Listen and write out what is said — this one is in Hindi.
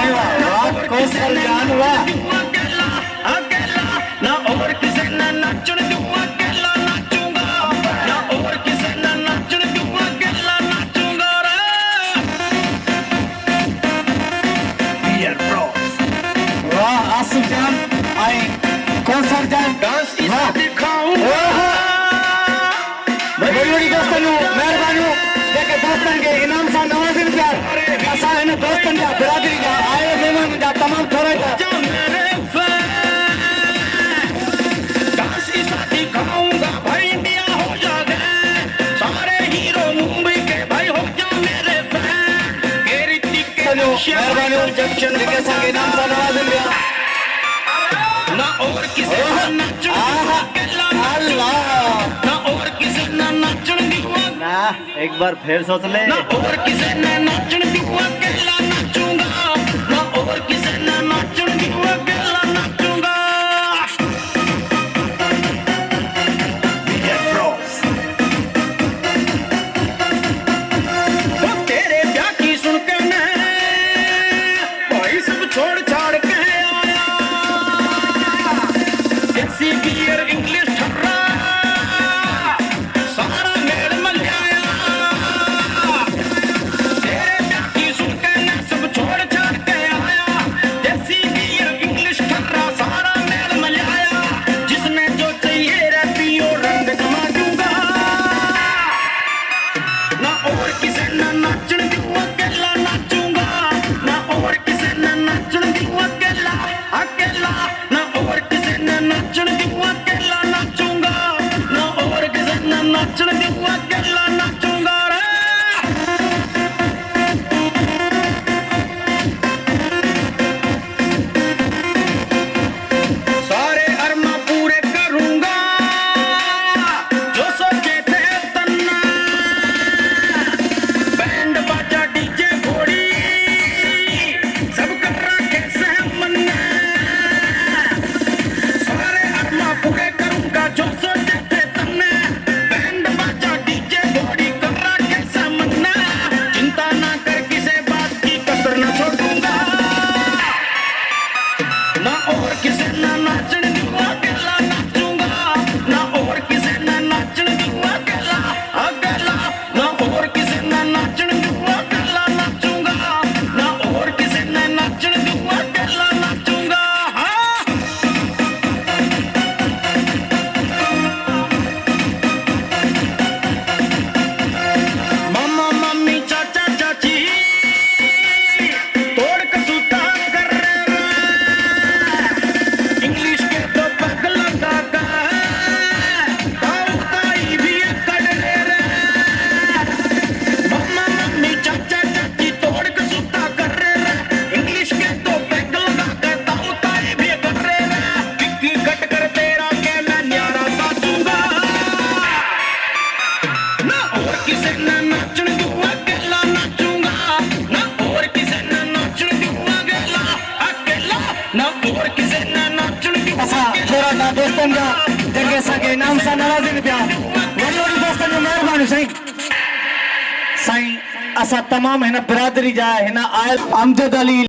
भाई वाह कौशल जान वाह अकेला ना और किसे ना नाचने दूंगा, अकेला नाचूंगा ना और किसे ना नाचने दूंगा, अकेला नाचूंगा रे। Dear bro, वाह आसिफ जान आई कौशल जान डांस इसे दिखाऊंगा। बड़ी बड़ी दोस्तन मेहरबानी जेके दोस्तन के इनाम सां नवाज़िन पिया असां हिन दोस्तन जा बिरादरी जा आए महिमान जा तमामु थोरे जा मेरे फैन, डांस इसे दिखाऊंगा भाई, इंडिया हो जाए सारे हीरो मुंबई के भाई, हो जा मेरे फैन के ऋतिक के मेहरबानी जंक्शन जेके असां के इनाम सां नवाज़िन पिया ना और किसे ना नाचूंगा, अकेला नाचूंगा ना और किसे ना नाचने दूंगा, ना एक बार फिर सोच ले ना और किसे ना नाचने दूंगा, अकेला नाचूंगा ना और किसे ना नाचने दूंगा, अकेला नाचूंगा। वो तेरे ब्याह की सुन के मैं भाई सब छोड़ छाड़ के आया, देसी बियर इंग्लिश ठर्रा सारा मेल मिल आया। तेरे ब्याह की सुन के मैं सब छोड़ छाड़ के आया, देसी बियर इंग्लिश ठर्रा सारा मेल मिल आया। जिसने जो चाहिए रे पियो रंग जमा दूंगा, ना और किसे ना नाचने दूंगा, अकेला नाचूंगा ना और किसे ना नाचने दूंगा, अकेला अकेला ना और किसे ना नाचने दूंगा, अकेला नाचूंगा ना और किसे ना नाचने दूंगा, अकेला नाचूंगा रे। सारे अरमा पूरे करूंगा जो सोचे थे तन्ना, बैंड बाजा डीजे घोड़ी सब कर रखे सहमन्ना। सारे अरमा पूरे करूंगा जो सोचे थे तन्ने, बैंड बाजा डीजे घोड़ी कर रखे सहमन्ना। चिंता ना कर किसे बात की कसर न छोड़ूंगा, ना और किसे ना नाचने दूंगा, अकेला नाचूंगा ना और किसे ना नाचने दूंगा, अकेला अकेला ना और किसे ना नाचने दूंगा, अकेला नाचूंगा ना और किसे ना नाचने दूंगा, अकेला नाचूंगा। हाँ मामा मम्मी चाचा चाची तोड़ कसूता कर रहे, इंग्लिश के तो पगला काका ताऊ ताई भी कर रहे। मामा मम्मी चाचा चाची तोड़ कसूता कर रहे, इंग्लिश के तो पगला काका ताऊ ताई भी कर रहे। किक्की कट कर तेरा के मैं न्यारा साचूंगा, ना और किसे ना नाचने दूंगा, अकेला नाचूंगा ना और किसे ना नाचने दूंगा, अकेला अकेला ना और किसे ना नाचने दूंगा, असां थोरा था दोस्तन जा जेके असां के इनाम सां नवाज़िन पिया वॾी वॾी दोस्तन जो महिरबानी साईं असां तमामु हिन बिरादरी जा हिन आयल अमजद अली